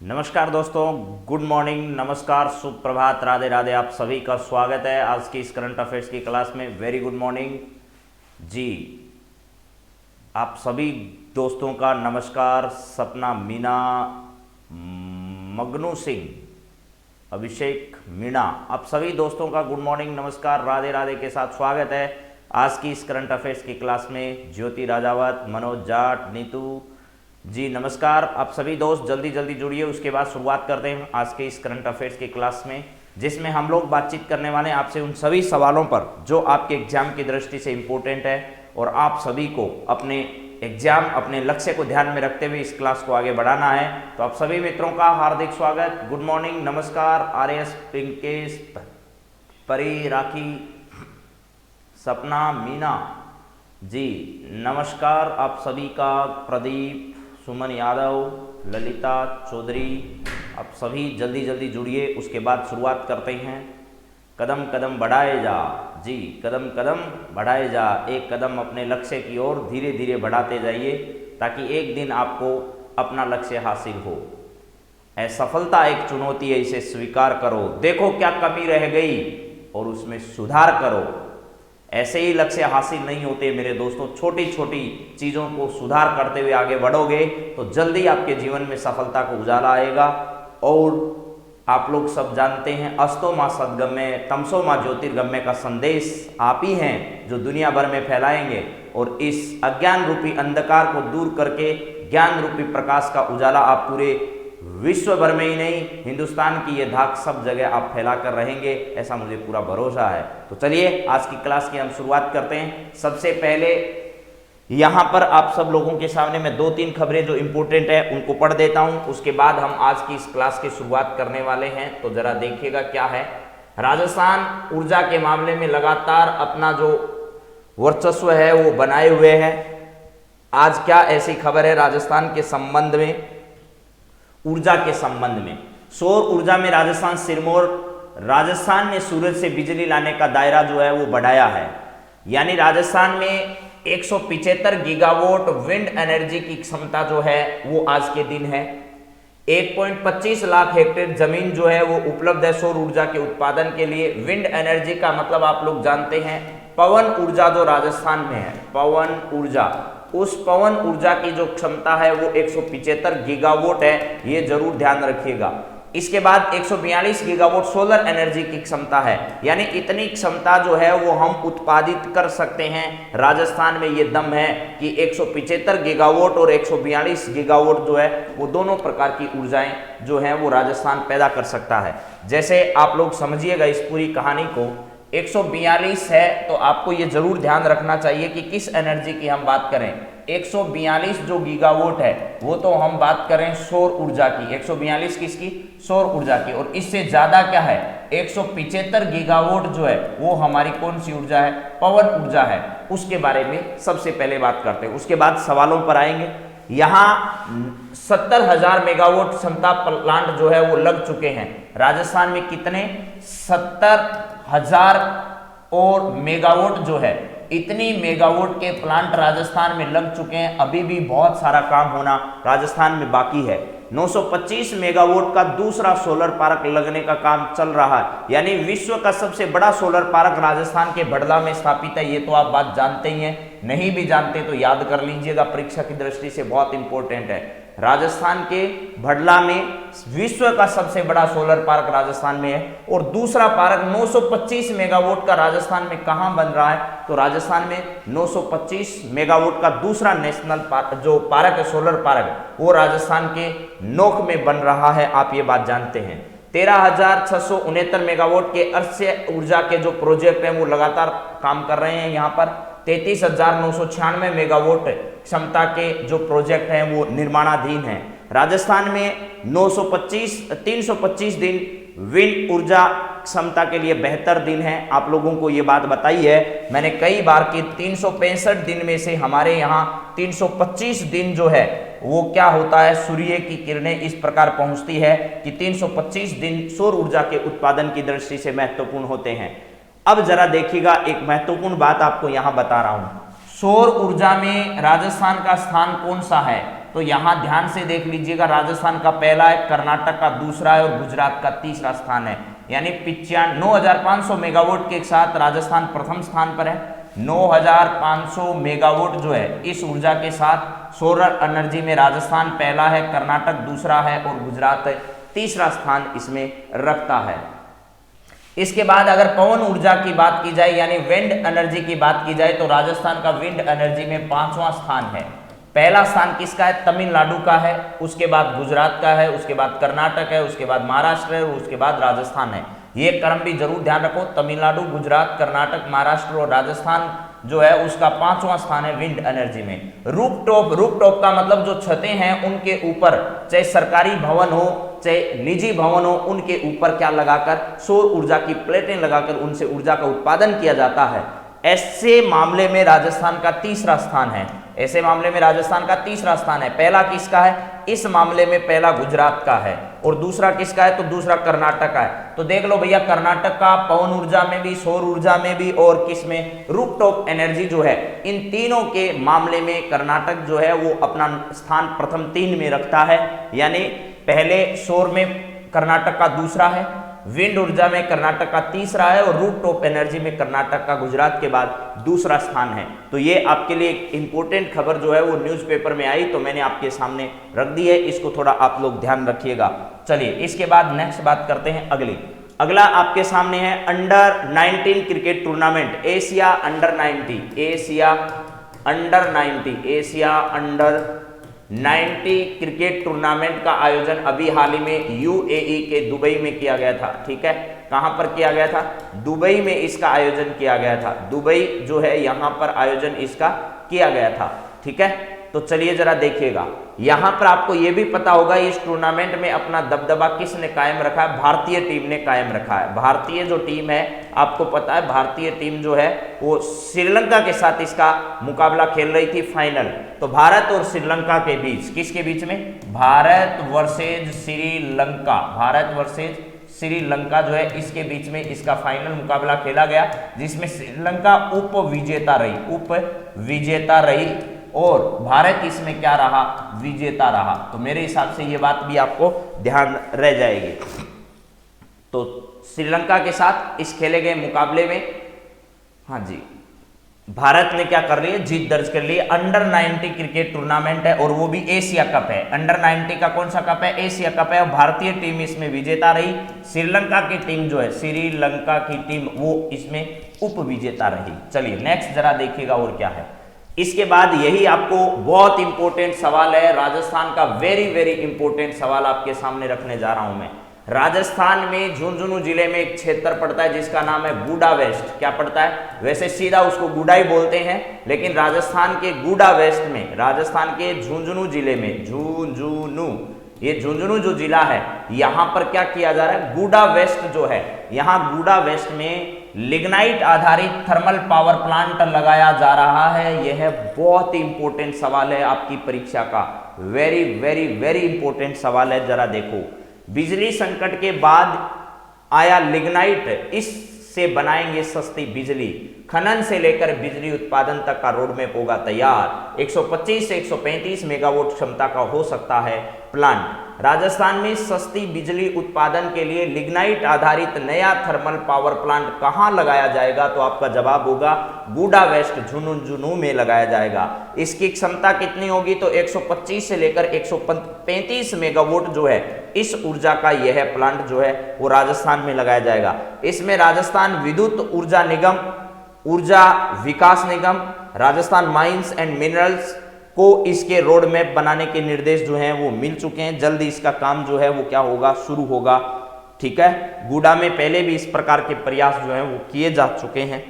नमस्कार दोस्तों, good morning, नमस्कार, सुप्रभात, राधे राधे। आप सभी का स्वागत है आज की इस करंट अफेयर्स की क्लास में। वेरी गुड मॉर्निंग जी। आप सभी दोस्तों का नमस्कार। सपना मीना, मगनू सिंह, अभिषेक मीणा, आप सभी दोस्तों का गुड मॉर्निंग, नमस्कार, राधे राधे के साथ स्वागत है आज की इस करंट अफेयर्स की क्लास में। ज्योति राजावत, मनोज जाट, नीतू जी नमस्कार। आप सभी दोस्त जल्दी जल्दी जुड़िए। उसके बाद शुरुआत करते हैं आज के इस करंट अफेयर्स की क्लास में, जिसमें हम लोग बातचीत करने वाले हैं आपसे उन सभी सवालों पर जो आपके एग्जाम की दृष्टि से इम्पोर्टेंट है और आप सभी को अपने एग्जाम, अपने लक्ष्य को ध्यान में रखते हुए इस क्लास को आगे बढ़ाना है। तो आप सभी मित्रों का हार्दिक स्वागत, गुड मॉर्निंग, नमस्कार। आर्यस, पिंकेश, परी, राखी, सपना, मीना जी नमस्कार आप सभी का। प्रदीप, सुमन यादव, ललिता चौधरी, आप सभी जल्दी जल्दी जुड़िए। उसके बाद शुरुआत करते हैं। कदम कदम बढ़ाए जा जी, कदम कदम बढ़ाए जा। एक कदम अपने लक्ष्य की ओर धीरे धीरे बढ़ाते जाइए ताकि एक दिन आपको अपना लक्ष्य हासिल हो। असफलता एक चुनौती है, इसे स्वीकार करो। देखो क्या कमी रह गई और उसमें सुधार करो। ऐसे ही लक्ष्य हासिल नहीं होते मेरे दोस्तों। छोटी छोटी चीज़ों को सुधार करते हुए आगे बढ़ोगे तो जल्दी आपके जीवन में सफलता को उजाला आएगा। और आप लोग सब जानते हैं, अस्तो माँ सद्गम्य, तमसो माँ ज्योतिर्गम्य का संदेश आप ही हैं जो दुनिया भर में फैलाएंगे और इस अज्ञान रूपी अंधकार को दूर करके ज्ञान रूपी प्रकाश का उजाला आप पूरे विश्व भर में ही नहीं, हिंदुस्तान की ये धाक सब जगह आप फैला कर रहेंगे, ऐसा मुझे पूरा भरोसा है। तो चलिए आज की क्लास की हम शुरुआत करते हैं। सबसे पहले यहाँ पर आप सब लोगों के सामने मैं 2-3 खबरें जो इंपॉर्टेंट है उनको पढ़ देता हूँ। उसके बाद हम आज की इस क्लास की शुरुआत करने वाले हैं। तो जरा देखिएगा क्या है। राजस्थान ऊर्जा के मामले में लगातार अपना जो वर्चस्व है वो बनाए हुए है। आज क्या ऐसी खबर है राजस्थान के संबंध में, ऊर्जा के संबंध में। सौर ऊर्जा में राजस्थान सिरमौर, राजस्थान ने सूरज से बिजली लाने का दायरा जो है वो बढ़ाया है। यानी राजस्थान में 175 गीगावाट विंड एनर्जी की क्षमता जो है वो आज के दिन है। 1.25 लाख हेक्टेयर जमीन जो है वो उपलब्ध है सौर ऊर्जा के उत्पादन के लिए। विंड एनर्जी का मतलब आप लोग जानते हैं पवन ऊर्जा जो राजस्थान में है, पवन ऊर्जा, उस पवन ऊर्जा की जो क्षमता है वो 175 गीगावाट है, ये जरूर ध्यान रखिएगा। इसके बाद 142 गीगावाट सोलर एनर्जी की क्षमता है। यानी इतनी क्षमता जो है वो हम उत्पादित कर सकते हैं। राजस्थान में ये दम है कि 175 गीगावाट और 142 गीगावाट जो है वो दोनों प्रकार की ऊर्जाएं जो हैं वो राजस्थान पैदा कर सकता है। जैसे आप लोग समझिएगा इस पूरी कहानी को, 142 है तो आपको ये जरूर ध्यान रखना चाहिए कि किस एनर्जी की हम बात करें। 142 जो गीगावाट है वो तो हम बात करें सौर ऊर्जा की। 142 किसकी? सौर ऊर्जा की। और इससे ज्यादा क्या है, 175 गीगावाट जो है वो हमारी कौन सी ऊर्जा है? पवन ऊर्जा है। उसके बारे में सबसे पहले बात करते हैं, उसके बाद सवालों पर आएंगे। यहाँ 70,000 मेगावाट क्षमता प्लांट जो है वो लग चुके हैं। राजस्थान में कितने? 70,000 और मेगावाट जो है, इतनी मेगावाट के प्लांट राजस्थान में लग चुके हैं। अभी भी बहुत सारा काम होना राजस्थान में बाकी है। 925 मेगावाट का दूसरा सोलर पार्क लगने का काम चल रहा है। यानी विश्व का सबसे बड़ा सोलर पार्क राजस्थान के भड़ला में स्थापित है। ये तो आप बात जानते ही हैं, नहीं भी जानते तो याद कर लीजिएगा, परीक्षा की दृष्टि से बहुत इंपॉर्टेंट है। राजस्थान के भड़ला में विश्व का सबसे बड़ा सोलर पार्क राजस्थान में है। और दूसरा पार्क 925 मेगावाट का राजस्थान में कहां बन रहा है? तो राजस्थान में 925 मेगावाट का दूसरा नेशनल पार्क जो पार्क है, सोलर पार्क, वो राजस्थान के नोक में बन रहा है। आप ये बात जानते हैं। 13,669 मेगावाट के अक्षय ऊर्जा के जो प्रोजेक्ट हैं वो लगातार काम कर रहे हैं। यहाँ पर 33,996 मेगावाट क्षमता के जो प्रोजेक्ट हैं वो निर्माणाधीन हैं। राजस्थान में 325 दिन विंड ऊर्जा क्षमता के लिए बेहतर दिन है। आप लोगों को ये बात बताई है मैंने कई बार कि 365 दिन में से हमारे यहाँ 325 दिन जो है वो क्या होता है, सूर्य की किरणें इस प्रकार पहुंचती है कि 325 दिन सौर ऊर्जा के उत्पादन की दृष्टि से महत्वपूर्ण होते हैं। अब जरा देखिएगा, एक महत्वपूर्ण बात आपको यहां बता रहा हूं। सौर ऊर्जा में राजस्थान का स्थान कौन सा है? तो यहां ध्यान से देख लीजिएगा, राजस्थान का पहला है, कर्नाटक का दूसरा है और गुजरात का तीसरा स्थान है। यानी 9500 मेगावाट के साथ राजस्थान प्रथम स्थान पर है। 9500 मेगावाट जो है इस ऊर्जा के साथ सोलर एनर्जी में राजस्थान पहला है, कर्नाटक दूसरा है और गुजरात तीसरा स्थान इसमें रखता है। इसके बाद अगर पवन ऊर्जा की बात की जाए यानी विंड एनर्जी की बात की जाए तो राजस्थान का विंड एनर्जी में 5वां स्थान है। पहला स्थान किसका है? तमिलनाडु का है, उसके बाद गुजरात का है, उसके बाद कर्नाटक है, उसके बाद महाराष्ट्र है और उसके बाद राजस्थान है। ये क्रम भी जरूर ध्यान रखो, तमिलनाडु, गुजरात, कर्नाटक, महाराष्ट्र और राजस्थान जो है उसका 5वां स्थान है विंड एनर्जी में। रूफटॉप का मतलब जो छतें हैं उनके ऊपर, चाहे सरकारी भवन हो चाहे निजी भवन हो, उनके ऊपर क्या लगाकर, सौर ऊर्जा की प्लेटें लगाकर उनसे ऊर्जा का उत्पादन किया जाता है। ऐसे मामले में राजस्थान का तीसरा स्थान है। ऐसे मामले में राजस्थान का तीसरा स्थान है। पहला किसका है? इस मामले में पहला गुजरात का है और दूसरा किसका है? तो दूसरा कर्नाटक का है। तो देख लो भैया, कर्नाटक का पवन ऊर्जा में भी, सौर ऊर्जा में भी और किसमें, रूफटॉप एनर्जी जो है, इन तीनों के मामले में कर्नाटक जो है वो अपना स्थान प्रथम 3 में रखता है। यानी पहले सौर में कर्नाटक का दूसरा है, विंड ऊर्जा में कर्नाटक का तीसरा है और रूफटॉप एनर्जी में कर्नाटक का गुजरात के बाद दूसरा स्थान है। तो ये आपके लिए एक इंपॉर्टेंट खबर जो है वो न्यूज़पेपर में आई तो मैंने आपके सामने रख दी है, इसको थोड़ा आप लोग ध्यान रखिएगा। चलिए इसके बाद नेक्स्ट बात करते हैं अगला आपके सामने है under 19 cricket tournament, Asia under 90 cricket tournament का आयोजन अभी हाल ही में यूएई के दुबई में किया गया था। ठीक है, कहां पर किया गया था? दुबई में इसका आयोजन किया गया था। दुबई जो है यहां पर आयोजन इसका किया गया था। ठीक है, तो चलिए जरा देखिएगा, यहां पर आपको यह भी पता होगा इस टूर्नामेंट में अपना दबदबा किसने कायम रखा है? भारतीय टीम ने कायम रखा है। भारतीय जो टीम है, आपको पता है भारतीय टीम जो है वो श्रीलंका के साथ इसका मुकाबला खेल रही थी फाइनल। तो भारत और श्रीलंका के बीच, किसके बीच में? भारत वर्सेज श्रीलंका, भारत वर्सेज श्रीलंका जो है इसके बीच में इसका फाइनल मुकाबला खेला गया, जिसमें श्रीलंका उप विजेता रही और भारत इसमें क्या रहा? विजेता रहा। तो मेरे हिसाब से ये बात भी आपको ध्यान रह जाएगी। तो श्रीलंका के साथ इस खेले गए मुकाबले में, हाँ जी, भारत ने क्या कर रही है? जीत दर्ज कर ली है। अंडर 90 क्रिकेट टूर्नामेंट है और वो भी एशिया कप है। अंडर 90 का कौन सा कप है? एशिया कप है और भारतीय टीम इसमें विजेता रही। श्रीलंका की टीम जो है, श्रीलंका की टीम वो इसमें उप विजेता रही। चलिए नेक्स्ट जरा देखिएगा और क्या है। इसके बाद यही आपको बहुत इंपॉर्टेंट सवाल है, राजस्थान का वेरी इंपॉर्टेंट सवाल आपके सामने रखने जा रहा हूं मैं। राजस्थान में झुंझुनू जिले में एक क्षेत्र पड़ता है जिसका नाम है गूडा वेस्ट। क्या पड़ता है? वैसे सीधा उसको गूडा ही बोलते हैं, लेकिन राजस्थान के गूडा वेस्ट में, राजस्थान के झुंझुनू जिले में, ये झुंझुनू जो जिला है यहां पर क्या किया जा रहा है? गूडा वेस्ट जो है, यहां गूडा वेस्ट में लिग्नाइट आधारित थर्मल पावर प्लांट लगाया जा रहा है। यह बहुत ही इंपॉर्टेंट सवाल है आपकी परीक्षा का, वेरी इंपॉर्टेंट सवाल है। जरा देखो, बिजली संकट के बाद आया लिग्नाइट, इससे बनाएंगे सस्ती बिजली, खनन से लेकर बिजली उत्पादन तक का रोड मैप होगा तैयार। 125 से 135 मेगावाट क्षमता का हो सकता है प्लांट। राजस्थान में सस्ती बिजली उत्पादन के लिए लिग्नाइट आधारित नया थर्मल पावर प्लांट कहां लगाया जाएगा? तो आपका जवाब होगा गूडा वेस्ट, झुंझुनू में लगाया जाएगा। इसकी क्षमता कितनी होगी? तो 125 से लेकर 135 मेगावाट जो है इस ऊर्जा का यह प्लांट जो है वो राजस्थान में लगाया जाएगा। इसमें राजस्थान विद्युत ऊर्जा निगम, ऊर्जा विकास निगम, राजस्थान माइंस एंड मिनरल्स को इसके रोड मैप बनाने के निर्देश जो हैं वो मिल चुके हैं। जल्दी इसका काम जो है वो क्या होगा? शुरू होगा। ठीक है, गूडा में पहले भी इस प्रकार के प्रयास जो हैं वो किए जा चुके हैं।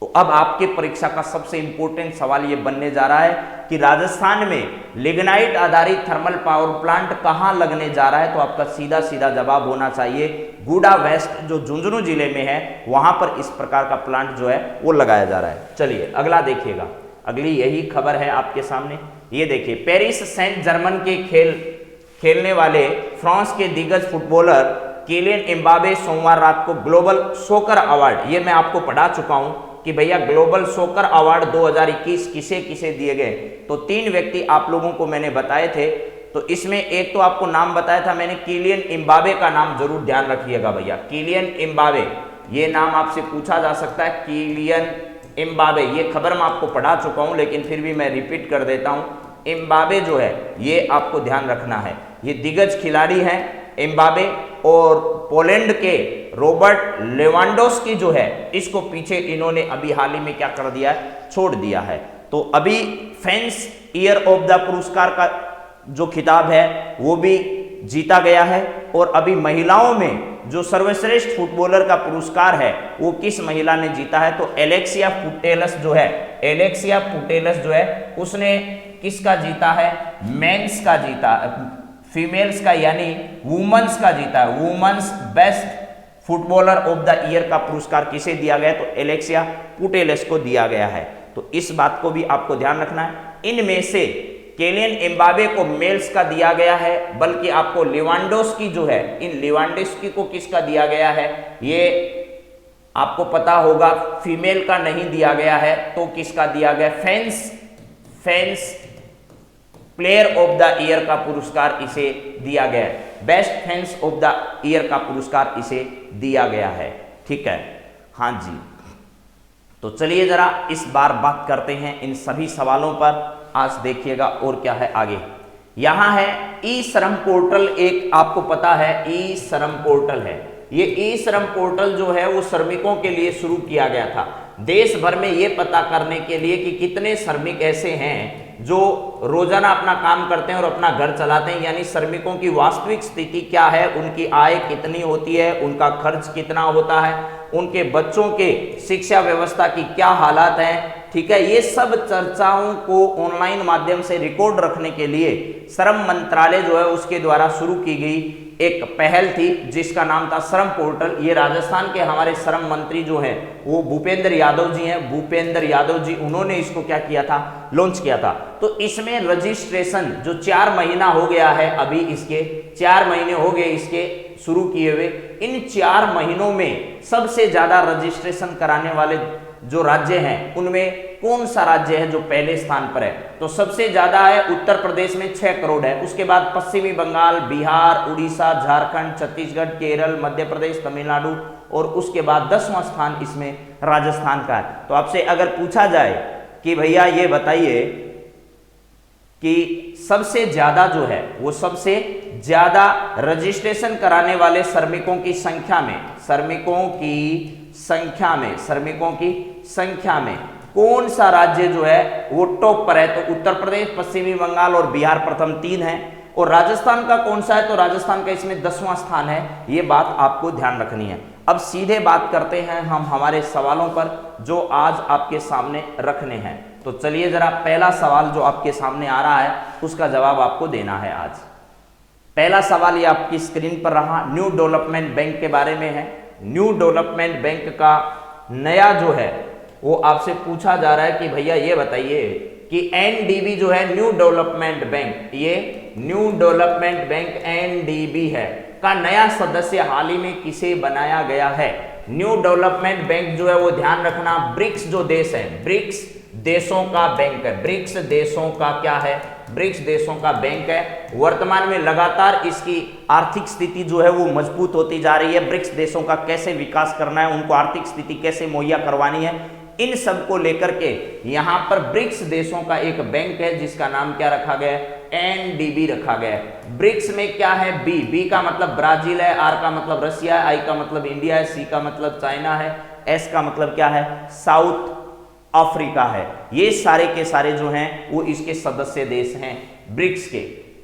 तो अब आपके परीक्षा का सबसे इंपॉर्टेंट सवाल ये बनने जा रहा है कि राजस्थान में लिग्नाइट आधारित थर्मल पावर प्लांट कहां लगने जा रहा है? तो आपका सीधा जवाब होना चाहिए गूडा वेस्ट, जो झुंझुनू जिले में है, वहां पर इस प्रकार का प्लांट जो है वो लगाया जा रहा है। चलिए अगला देखिएगा, अगली यही खबर है आपके सामने। ये देखिए, पेरिस सेंट जर्मन के खेलने वाले फ्रांस के दिग्गज फुटबॉलर किलियन एम्बापे सोमवार रात को ग्लोबल सोकर अवार्ड, ये मैं आपको पढ़ा चुका हूं, कि भैया ग्लोबल सोकर अवार्ड 2021 किसे किसे दिए गए, तो 3 व्यक्ति आप लोगों को मैंने बताए थे। तो इसमें एक तो आपको नाम बताया था मैंने, किलियन एम्बापे का नाम जरूर ध्यान रखिएगा भैया, किलियन एम्बापे, ये नाम आपसे पूछा जा सकता है, किलियन एम्बापे। ये खबर मैं आपको पढ़ा चुका हूं लेकिन फिर भी मैं रिपीट कर देता हूं। एम्बापे जो है ये आपको ध्यान रखना है, ये दिग्गज खिलाड़ी हैं एम्बापे, और पोलैंड के रॉबर्ट लेवांडोव्स्की जो है इसको पीछे इन्होंने अभी हाल ही में क्या कर दिया है, छोड़ दिया है। तो अभी फैंस ईयर ऑफ द पुरस्कार का जो खिताब है वो भी जीता गया है, और अभी महिलाओं में जो सर्वश्रेष्ठ फुटबॉलर का पुरस्कार है वो किस महिला ने जीता है, तो एलेक्सिया पुटेलस जो है, एलेक्सिया पुटेलस जो है उसने किसका जीता है, मेंस का जीता, फीमेल्स का यानी वुमेन्स का जीता है। Women's best footballer of the year का पुरस्कार किसे दिया गया, तो एलेक्सिया पुटेलस को दिया गया है। तो इस बात को भी आपको ध्यान रखना है। इनमें से किलियन एम्बापे को मेल्स का दिया गया है, बल्कि आपको लेवांडोव्स्की जो है, इन लेवांडोव्स्की को किसका दिया गया है, ये आपको पता होगा, फीमेल का नहीं दिया गया है, तो किसका दिया गया, fans player of the year का पुरस्कार इसे दिया गया है, best fans of the year का पुरस्कार इसे दिया गया है। ठीक है, हाँ जी। तो चलिए जरा इस बार बात करते हैं इन सभी सवालों पर। आज देखिएगा और क्या है आगे। यहां है ई श्रम पोर्टल, एक आपको पता है ई श्रम पोर्टल है। ये ई श्रम पोर्टल जो है वो श्रमिकों के लिए शुरू किया गया था, देश भर में ये पता करने के लिए कि कितने श्रमिक ऐसे हैं जो रोजाना अपना काम करते हैं और अपना घर चलाते हैं, यानी श्रमिकों की वास्तविक स्थिति क्या है, उनकी आय कितनी होती है, उनका खर्च कितना होता है, उनके बच्चों के शिक्षा व्यवस्था की क्या हालात हैं। ठीक है, ये सब चर्चाओं को ऑनलाइन माध्यम से रिकॉर्ड रखने के लिए श्रम मंत्रालय जो है उसके द्वारा शुरू की गई एक पहल थी जिसका नाम था श्रम पोर्टल। ये राजस्थान के हमारे श्रम मंत्री जो हैं वो भूपेंद्र यादव जी हैं, भूपेंद्र यादव जी, उन्होंने इसको क्या किया था, लॉन्च किया था। तो इसमें रजिस्ट्रेशन जो 4 महीना हो गया है, अभी इसके 4 महीने हो गए इसके शुरू किए हुए। इन 4 महीनों में सबसे ज्यादा रजिस्ट्रेशन कराने वाले जो राज्य हैं उनमें कौन सा राज्य है जो पहले स्थान पर है, तो सबसे ज्यादा है उत्तर प्रदेश में 6 करोड़ है, उसके बाद पश्चिमी बंगाल, बिहार, उड़ीसा, झारखंड, छत्तीसगढ़, केरल, मध्य प्रदेश, तमिलनाडु, और उसके बाद 10वां स्थान इसमें राजस्थान का है। तो आपसे अगर पूछा जाए कि भैया ये बताइए कि सबसे ज्यादा जो है वो सबसे ज्यादा रजिस्ट्रेशन कराने वाले श्रमिकों की संख्या में, श्रमिकों की संख्या में कौन सा राज्य जो है वो टॉप पर है, तो उत्तर प्रदेश, पश्चिमी बंगाल और बिहार प्रथम 3 है, और राजस्थान का कौन सा है, तो राजस्थान का इसमें 10वां स्थान है। ये बात आपको ध्यान रखनी है। अब सीधे बात करते हैं हम हमारे सवालों पर जो आज आपके सामने रखने हैं। तो चलिए जरा पहला सवाल जो आपके सामने आ रहा है उसका जवाब आपको देना है आज। पहला सवाल ये आपकी स्क्रीन पर रहा, न्यू डेवलपमेंट बैंक के बारे में है। न्यू डेवलपमेंट बैंक का नया जो है वो आपसे पूछा जा रहा है कि भैया ये बताइए कि एनडीबी जो है न्यू डेवलपमेंट बैंक, ये न्यू डेवलपमेंट बैंक एनडीबी है का नया सदस्य हाल ही में किसे बनाया गया है। न्यू डेवलपमेंट बैंक जो है वो ध्यान रखना ब्रिक्स जो देश है, ब्रिक्स देशों का बैंक है, ब्रिक्स देशों का क्या है, ब्रिक्स देशों का बैंक है। वर्तमान में लगातार इसकी आर्थिक स्थिति जो है वो मजबूत होती जा रही है। ब्रिक्स देशों का कैसे विकास करना है, उनको आर्थिक स्थिति कैसे मुहैया करवानी है, इन सब को लेकर के यहां पर ब्रिक्स देशों का एक बैंक है जिसका नाम क्या रखा गया है, एनडीबी रखा गया है। ब्रिक्स में क्या है, बी का मतलब ब्राजील है, आर का मतलब रशिया है, आई का मतलब इंडिया है, सी का मतलब चाइना है, एस का मतलब क्या है, साउथ अफ्रीका है। ये सारे के सारे जो हैं वो इसके सदस्य देश हैं ब्रिक्स के।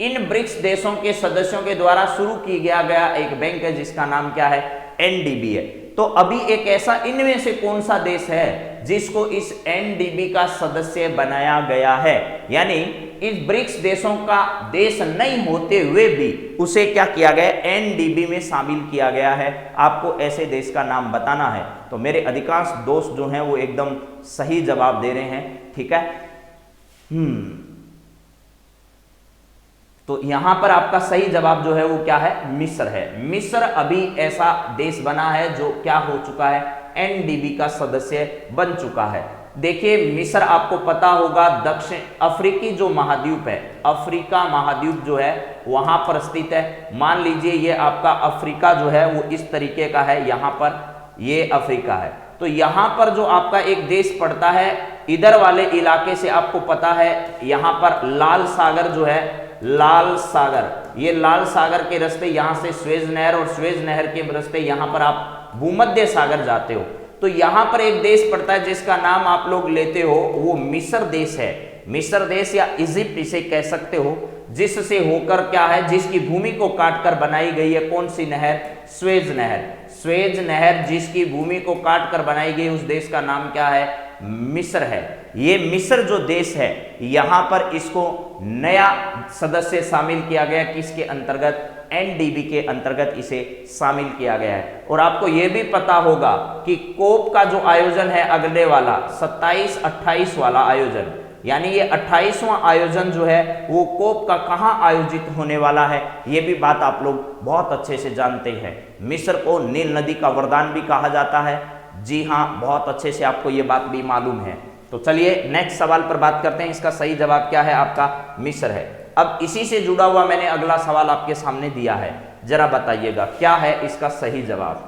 इन ब्रिक्स देशों के सदस्यों के द्वारा शुरू किया गया एक बैंक है जिसका नाम क्या है, एनडीबी है। तो अभी एक ऐसा, इनमें से कौन सा देश है जिसको इस एनडीबी का सदस्य बनाया गया है, यानी इस ब्रिक्स देशों का देश नहीं होते हुए भी उसे क्या किया गया, एनडीबी में शामिल किया गया है। आपको ऐसे देश का नाम बताना है। तो मेरे अधिकांश दोस्त जो हैं वो एकदम सही जवाब दे रहे हैं। ठीक है, तो यहां पर आपका सही जवाब जो है वो क्या है, मिस्र है। मिस्र अभी ऐसा देश बना है जो क्या हो चुका है, एनडीबी का सदस्य बन चुका है। देखिए मिस्र आपको पता होगा दक्षिण अफ्रीकी जो महाद्वीप है, अफ्रीका महाद्वीप जो है वहां पर स्थित है। मान लीजिए ये आपका अफ्रीका जो है वो इस तरीके का है, यहां पर ये अफ्रीका है। तो यहां पर जो आपका एक देश पड़ता है, इधर वाले इलाके से आपको पता है यहां पर लाल सागर जो है, लाल सागर, ये लाल सागर के रास्ते यहां से स्वेज नहर और स्वेज नहर के रास्ते यहां पर आप भूमध्य सागर जाते हो। तो यहां पर एक देश पड़ता है जिसका नाम आप लोग लेते हो, वो मिस्र देश है। मिस्र देश या इजिप्ट इसे कह सकते हो, जिससे होकर क्या है, जिसकी भूमि को काटकर बनाई गई है कौन सी नहर, स्वेज नहर। स्वेज नहर जिसकी भूमि को काटकर बनाई गई, उस देश का नाम क्या है, मिस्र है। ये मिस्र जो देश है यहां पर इसको नया सदस्य शामिल किया गया, किसके अंतर्गत, एनडीबी के अंतर्गत इसे शामिल किया गया है। और आपको यह भी पता होगा कि कोप का जो आयोजन है अगले वाला 27-28 वाला आयोजन, यानी ये 28वां आयोजन जो है वो कोप का कहां आयोजित होने वाला है, ये भी बात आप लोग बहुत अच्छे से जानते हैं। मिस्र को नील नदी का वरदान भी कहा जाता है। जी हाँ, बहुत अच्छे से आपको ये बात भी मालूम है। तो चलिए नेक्स्ट सवाल पर बात करते हैं। इसका सही जवाब क्या है, आपका मिस्र है। अब इसी से जुड़ा हुआ मैंने अगला सवाल आपके सामने दिया है, जरा बताइएगा क्या है इसका सही जवाब।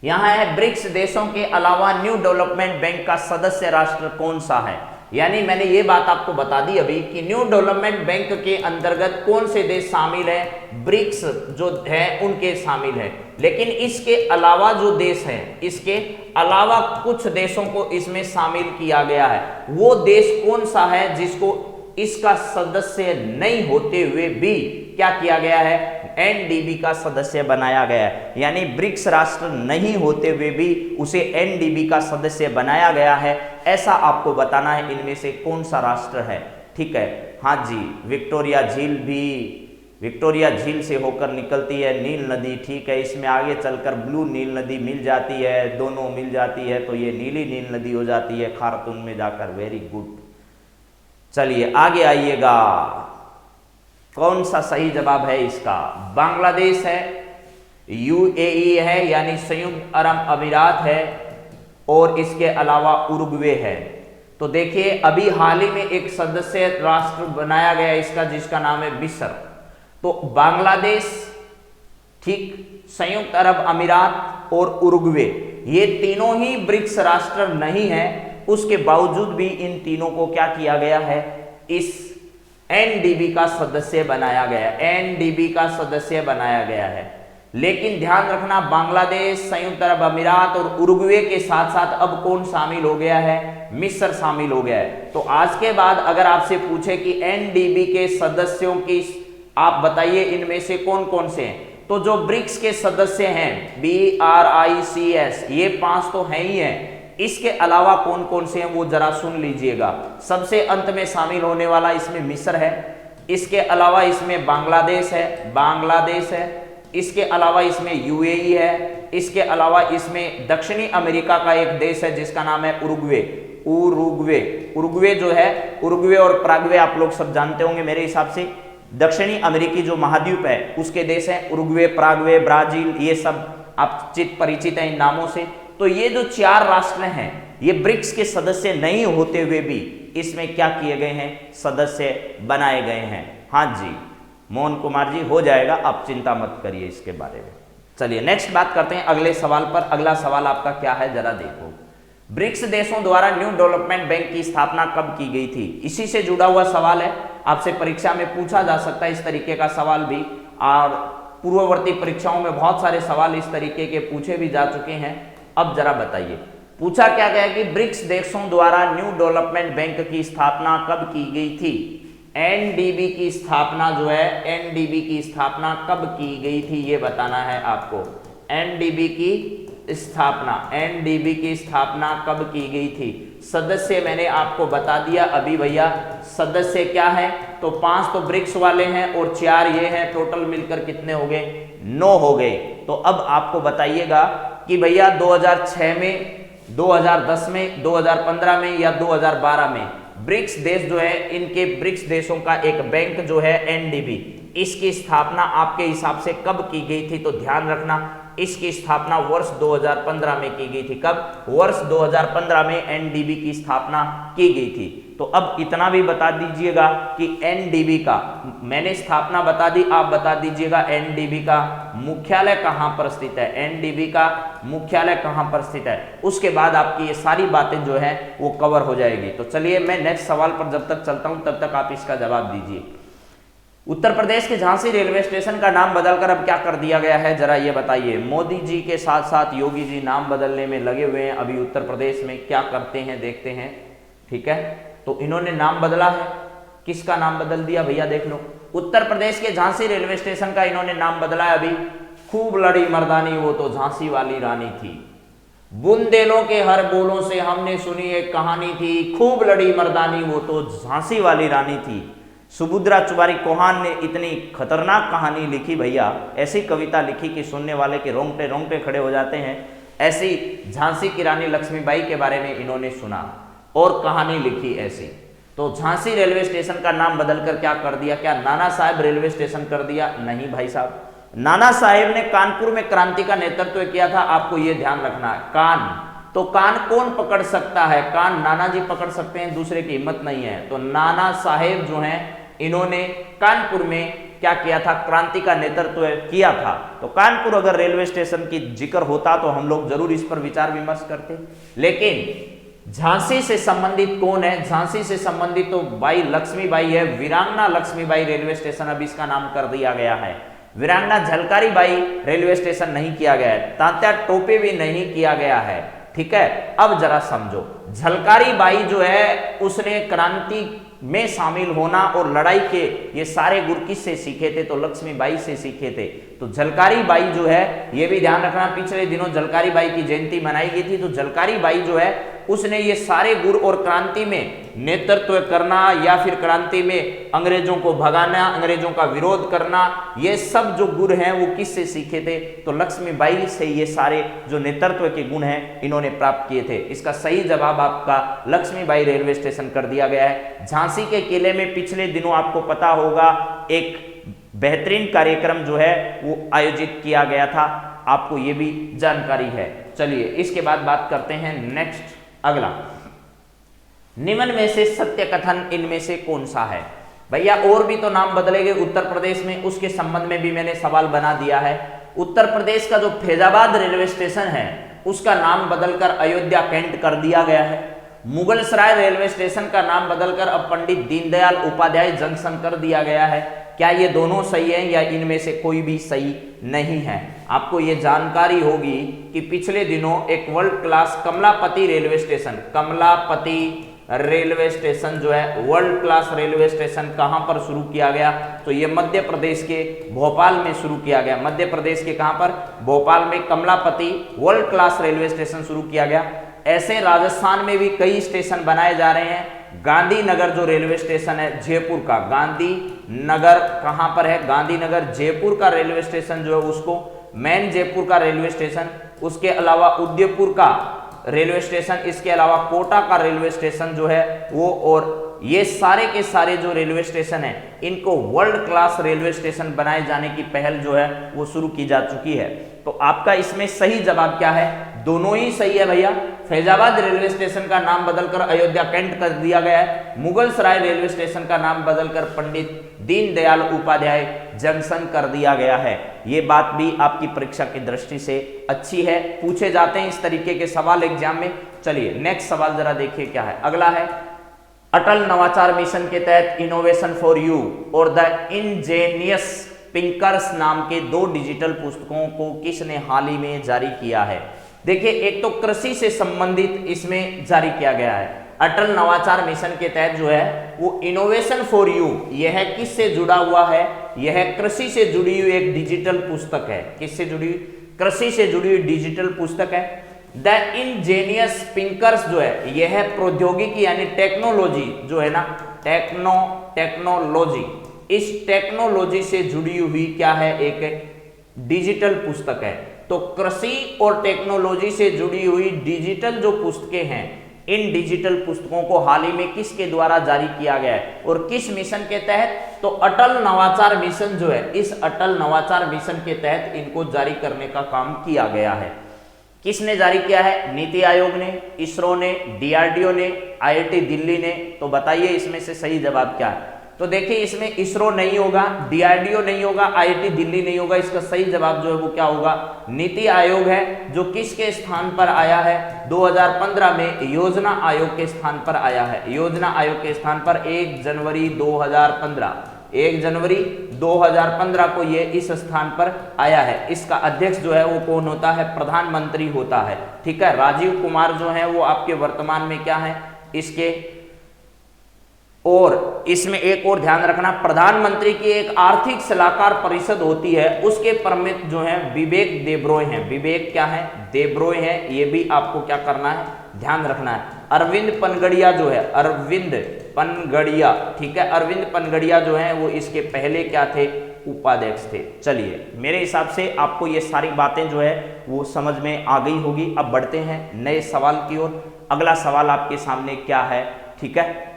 यहां है ब्रिक्स देशों के अलावा न्यू डेवलपमेंट बैंक का सदस्य राष्ट्र कौन सा है। यानी मैंने ये बात आपको बता दी अभी कि न्यू डेवलपमेंट बैंक के अंतर्गत कौन से देश शामिल है, ब्रिक्स जो है उनके शामिल है। लेकिन इसके अलावा जो देश हैं, इसके अलावा कुछ देशों को इसमें शामिल किया गया है। वो देश कौन सा है जिसको इसका सदस्य नहीं होते हुए भी क्या किया गया है, एनडीबी का सदस्य बनाया गया है। यानी ब्रिक्स राष्ट्र नहीं होते हुए भी उसे एनडीबी का सदस्य बनाया गया है, ऐसा आपको बताना है इनमें से कौन सा राष्ट्र है। ठीक है, हाँ जी, विक्टोरिया झील भी, विक्टोरिया झील से होकर निकलती है नील नदी। ठीक है, इसमें आगे चलकर ब्लू नील नदी मिल जाती है, दोनों मिल जाती है तो ये नीली नील नदी हो जाती है खार्तूम में जाकर। Very good. चलिए आगे आइएगा, कौन सा सही जवाब है इसका, बांग्लादेश है, यूएई है यानी संयुक्त अरब अमीरात है, और इसके अलावा उरुग्वे है। तो देखिए अभी हाल ही में एक सदस्य राष्ट्र बनाया गया इसका, जिसका नाम है मिस्र। तो बांग्लादेश, ठीक, संयुक्त अरब अमीरात और उरुग्वे, ये तीनों ही ब्रिक्स राष्ट्र नहीं है, उसके बावजूद भी इन तीनों को क्या किया गया है, इस एनडीबी का सदस्य बनाया गया, एनडीबी का सदस्य बनाया गया है। लेकिन ध्यान रखना, बांग्लादेश, संयुक्त अरब अमीरात और उरुग्वे के साथ साथ अब कौन शामिल हो गया है, मिस्र शामिल हो गया है। तो आज के बाद अगर आपसे पूछे कि एनडीबी के सदस्यों की आप बताइए इनमें से कौन कौन से हैं, तो जो ब्रिक्स के सदस्य हैं BRICS, ये 5 तो हैं ही हैं, इसके अलावा कौन कौन से हैं वो जरा सुन लीजिएगा। सबसे अंत में शामिल होने वाला इसमें मिस्र है, इसके अलावा इसमें बांग्लादेश है, बांग्लादेश है, इसके अलावा इसमें यूएई है, इसके अलावा इसमें दक्षिणी अमेरिका का एक देश है जिसका नाम है उरुग्वे। उरुग्वे, उरुग्वे जो है, उरुग्वे और प्राग्वे आप लोग सब जानते होंगे मेरे हिसाब से, दक्षिणी अमेरिकी जो महाद्वीप है उसके देश हैं उरुग्वे, प्राग्वे, ब्राजील, ये सब आप परिचित हैं इन नामों से। तो ये जो 4 राष्ट्र हैं ये ब्रिक्स के सदस्य नहीं होते हुए भी इसमें क्या किए गए हैं, सदस्य बनाए गए हैं। हाँ जी मोहन कुमार जी, हो जाएगा, आप चिंता मत करिए इसके बारे में। चलिए नेक्स्ट बात करते हैं अगले सवाल पर। अगला सवाल आपका क्या है, जरा देखो। ब्रिक्स देशों द्वारा न्यू डेवलपमेंट बैंक की स्थापना कब की गई थी, इसी से जुड़ा हुआ सवाल है, आपसे परीक्षा में पूछा जा सकता है इस तरीके का सवाल भी, और पूर्ववर्ती परीक्षाओं में बहुत सारे सवाल इस तरीके के पूछे भी जा चुके हैं। अब जरा बताइए, पूछा क्या गया कि ब्रिक्स देशों द्वारा न्यू डेवलपमेंट बैंक की स्थापना कब की गई थी। एनडीबी की स्थापना जो है, एनडीबी की स्थापना कब की गई थी ये बताना है आपको। एनडीबी की स्थापना, एनडीबी की स्थापना कब की गई थी। सदस्य मैंने आपको बता दिया अभी भैया, सदस्य क्या है, तो 5 तो ब्रिक्स वाले हैं और 4 ये हैं, टोटल मिलकर कितने हो गए, 9 हो गए। तो अब आपको बताइएगा कि भैया 2006 में, 2010 में, 2015 में या 2012 में ब्रिक्स देश जो है, इनके ब्रिक्स देशों का एक बैंक जो है एनडीबी, इसकी स्थापना आपके हिसाब से कब की गई थी। तो ध्यान रखना इसकी स्थापना वर्ष 2015 में की गई थी। कब? वर्ष 2015 में एनडीबी की स्थापना की गई थी। तो अब इतना भी बता दीजिएगा कि एनडीबी का, मैंने स्थापना बता दी, आप बता दीजिएगा एनडीबी का मुख्यालय कहां पर स्थित है। एनडीबी का मुख्यालय कहां पर स्थित है, उसके बाद आपकी ये सारी बातें जो है वो कवर हो जाएगी। तो चलिए मैं नेक्स्ट सवाल पर जब तक चलता हूं तब तक आप इसका जवाब दीजिए। उत्तर प्रदेश के झांसी रेलवे स्टेशन का नाम बदलकर अब क्या कर दिया गया है, जरा ये बताइए। मोदी जी के साथ साथ योगी जी नाम बदलने में लगे हुए हैं। अभी उत्तर प्रदेश में क्या करते हैं देखते हैं, ठीक है। तो इन्होंने नाम बदला है, किसका नाम बदल दिया भैया देख लो। उत्तर प्रदेश के झांसी रेलवे स्टेशन का इन्होंने नाम बदला है। अभी खूब लड़ी मर्दानी वो तो झांसी वाली रानी थी, बुंदेलों के हर बोलों से हमने सुनी एक कहानी थी, खूब लड़ी मर्दानी वो तो झांसी वाली रानी थी। सुभद्रा चुबारी कोहान ने इतनी खतरनाक कहानी लिखी भैया, ऐसी कविता लिखी कि सुनने वाले के रोंगटे रोंगटे खड़े हो जाते हैं। ऐसी झांसी की रानी लक्ष्मीबाई के बारे में इन्होंने सुना और कहानी लिखी ऐसी। तो झांसी रेलवे स्टेशन का नाम बदलकर क्या कर दिया, क्या नाना साहेब रेलवे स्टेशन कर दिया? नहीं भाई साहब, नाना साहेब ने कानपुर में क्रांति का नेतृत्व किया था, आपको यह ध्यान रखना है। कान, तो कान कौन पकड़ सकता है? कान नाना जी पकड़ सकते हैं, दूसरे की हिम्मत नहीं है। तो नाना साहेब जो हैं इन्होंने कानपुर में क्या किया था, क्रांति का नेतृत्व किया था। तो कानपुर अगर रेलवे स्टेशन की जिक्र होता तो हम लोग जरूर इस पर विचार विमर्श करते। लेकिन झांसी से संबंधित कौन है? झांसी से संबंधित तो बाई लक्ष्मीबाई है, वीरांगना लक्ष्मीबाई रेलवे स्टेशन अब इसका नाम कर दिया गया है। वीरांगना झलकारी बाई रेलवे स्टेशन नहीं किया गया है, तात्या टोपे भी नहीं किया गया है, ठीक है। अब जरा समझो, झलकारी बाई जो है उसने क्रांति में शामिल होना और लड़ाई के ये सारे गुर किससे सीखे थे? तो लक्ष्मीबाई से सीखे थे। तो झलकारी बाई जो है, ये भी ध्यान रखना, पिछले दिनों झलकारी बाई की जयंती मनाई गई थी। तो झलकारी बाई जो है उसने ये सारे गुर और क्रांति में नेतृत्व करना या फिर क्रांति में अंग्रेजों को भगाना, अंग्रेजों का विरोध करना, ये सब जो गुण हैं वो किससे सीखे थे? तो लक्ष्मीबाई से ये सारे जो नेतृत्व के गुण हैं इन्होंने प्राप्त किए थे। इसका सही जवाब आपका लक्ष्मीबाई रेलवे स्टेशन कर दिया गया है। झांसी के किले में पिछले दिनों आपको पता होगा एक बेहतरीन कार्यक्रम जो है वो आयोजित किया गया था, आपको ये भी जानकारी है। चलिए इसके बाद बात करते हैं नेक्स्ट, अगला, निम्न में से सत्य कथन इनमें से कौन सा है? भैया और भी तो नाम बदले गए उत्तर प्रदेश में, उसके संबंध में भी मैंने सवाल बना दिया है। उत्तर प्रदेश का जो फैजाबाद रेलवे स्टेशन है उसका नाम बदलकर अयोध्या कैंट कर दिया गया है। मुगलसराय रेलवे स्टेशन का नाम बदलकर अब पंडित दीनदयाल उपाध्याय जंक्शन कर दिया गया है। क्या ये दोनों सही हैं या इनमें से कोई भी सही नहीं है? आपको ये जानकारी होगी कि पिछले दिनों एक world class Kamlapati railway station, Kamlapati railway station जो है वर्ल्ड क्लास रेलवे स्टेशन कहां पर शुरू किया गया? तो ये मध्य प्रदेश के भोपाल में शुरू किया गया। मध्य प्रदेश के कहां पर? भोपाल में Kamlapati world class railway station शुरू किया गया। ऐसे राजस्थान में भी कई स्टेशन बनाए जा रहे हैं। गांधीनगर जो रेलवे स्टेशन है जयपुर का, गांधीनगर कहां पर है? गांधीनगर जयपुर का रेलवे स्टेशन जो है उसको मेन जयपुर का रेलवे स्टेशन, उसके अलावा उदयपुर का रेलवे स्टेशन, इसके अलावा कोटा का रेलवे स्टेशन जो है वो, और ये सारे के सारे जो रेलवे स्टेशन है इनको वर्ल्ड क्लास रेलवे स्टेशन बनाए जाने की पहल जो है वो शुरू की जा चुकी है। तो आपका इसमें सही जवाब क्या है? दोनों ही सही है भैया। फैजाबाद रेलवे स्टेशन का नाम बदलकर अयोध्या कैंट कर दिया गया है। मुगलसराय रेलवे स्टेशन का नाम बदलकर पंडित दीनदयाल उपाध्याय जंक्शन कर दिया गया है। ये बात भी आपकी परीक्षा की दृष्टि से अच्छी है, पूछे जाते हैं इस तरीके के सवाल एग्जाम में। चलिए नेक्स्ट सवाल जरा देखिए क्या है। अगला है, अटल नवाचार मिशन के तहत इनोवेशन फॉर यू और द इंजेनियस पिंकर्स नाम के 2 डिजिटल पुस्तकों को किसने हाल ही में जारी किया है? देखिए एक तो कृषि से संबंधित इसमें जारी किया गया है। अटल नवाचार मिशन के तहत जो है वो इनोवेशन फॉर यू, यह किससे जुड़ा हुआ है? यह कृषि से जुड़ी हुई एक डिजिटल पुस्तक है। किससे जुड़ी हुई? कृषि से जुड़ी हुई डिजिटल पुस्तक है। द इंजेनियस पिंकर्स जो है यह प्रौद्योगिकी यानी टेक्नोलॉजी जो है ना, टेक्नोलॉजी, इस टेक्नोलॉजी से जुड़ी हुई क्या है? एक डिजिटल पुस्तक है। तो कृषि और टेक्नोलॉजी से जुड़ी हुई डिजिटल जो पुस्तकें हैं इन डिजिटल पुस्तकों को हाल ही में किसके द्वारा जारी किया गया है और किस मिशन के तहत? तो अटल नवाचार मिशन जो है, इस अटल नवाचार मिशन के तहत इनको जारी करने का काम किया गया है। किसने जारी किया है? नीति आयोग ने, इसरो ने, डीआरडीओ ने, आईआईटी दिल्ली ने। तो बताइए इसमें से सही जवाब क्या है? तो देखिए इसमें इसरो नहीं होगा, डीआरडीओ नहीं होगा, आईआईटी दिल्ली नहीं होगा। इसका सही जवाब जो है वो क्या होगा? नीति आयोग है, जो किसके स्थान पर आया है? 2015 में योजना आयोग के स्थान पर आया है। योजना आयोग के स्थान पर 1 जनवरी 2015 को ये इस स्थान पर आया है। इसका अध्यक्ष जो है वो कौन होता है? प्रधानमंत्री होता है। ठीक है, राजीव कुमार जो है वो आपके वर्तमान में क्या है इसके। और इसमें एक और ध्यान रखना, प्रधानमंत्री की एक आर्थिक सलाहकार परिषद होती है, उसके प्रमुख जो है विवेक देब्रॉय हैं। विवेक क्या है? देब्रॉय है। ये भी आपको क्या करना है? ध्यान रखना है। अरविंद पनगड़िया जो है, अरविंद पनगड़िया, ठीक है, अरविंद पनगड़िया जो है वो इसके पहले क्या थे? उपाध्यक्ष थे। चलिए मेरे हिसाब से आपको ये सारी बातें जो है वो समझ में आ गई होगी। अब बढ़ते हैं नए सवाल की ओर। अगला सवाल आपके सामने क्या है? ठीक है,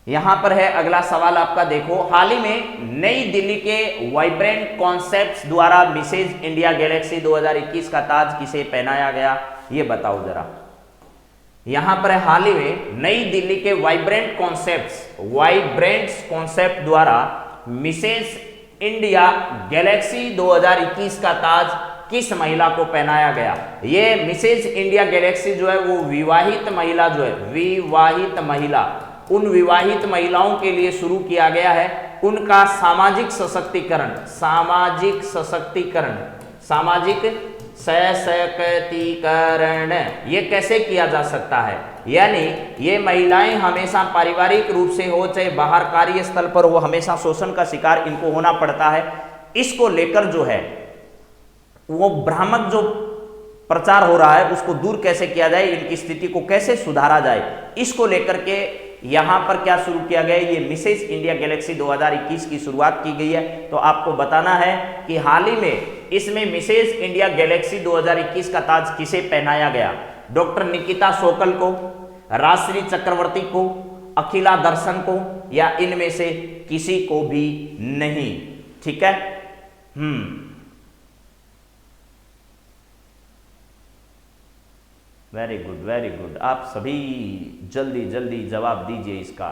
यहां पर है अगला सवाल आपका। देखो, हाल ही में नई दिल्ली के वाइब्रेंट कॉन्सेप्ट्स द्वारा मिसेज इंडिया गैलेक्सी 2021 का ताज किसे पहनाया गया? ये बताओ जरा। यहां पर है हाल ही में नई दिल्ली के वाइब्रेंट कॉन्सेप्ट द्वारा मिसेज इंडिया गैलेक्सी 2021 का ताज किस महिला को पहनाया गया? ये मिसेज इंडिया गैलेक्सी जो है वो विवाहित महिला जो है, विवाहित महिला, उन विवाहित महिलाओं के लिए शुरू किया गया है। उनका सामाजिक सशक्तिकरण, सामाजिक सशक्तिकरण ये कैसे किया जा सकता है? यानी ये महिलाएं हमेशा पारिवारिक रूप से हो चाहे बाहर कार्यस्थल पर हो, हमेशा शोषण का शिकार इनको होना पड़ता है। इसको लेकर जो है वो भ्रामक जो प्रचार हो रहा है उसको दूर कैसे किया जाए, इनकी स्थिति को कैसे सुधारा जाए, इसको लेकर के यहां पर क्या शुरू किया गया? ये मिसेज इंडिया गैलेक्सी 2021 की शुरुआत की गई है। तो आपको बताना है कि हाल ही में इसमें मिसेज इंडिया गैलेक्सी 2021 का ताज किसे पहनाया गया? डॉक्टर निकिता सोकल को, राजश्री चक्रवर्ती को, अखिला दर्शन को, या इनमें से किसी को भी नहीं। ठीक है, वेरी गुड, वेरी गुड। आप सभी जल्दी जल्दी जवाब दीजिए इसका।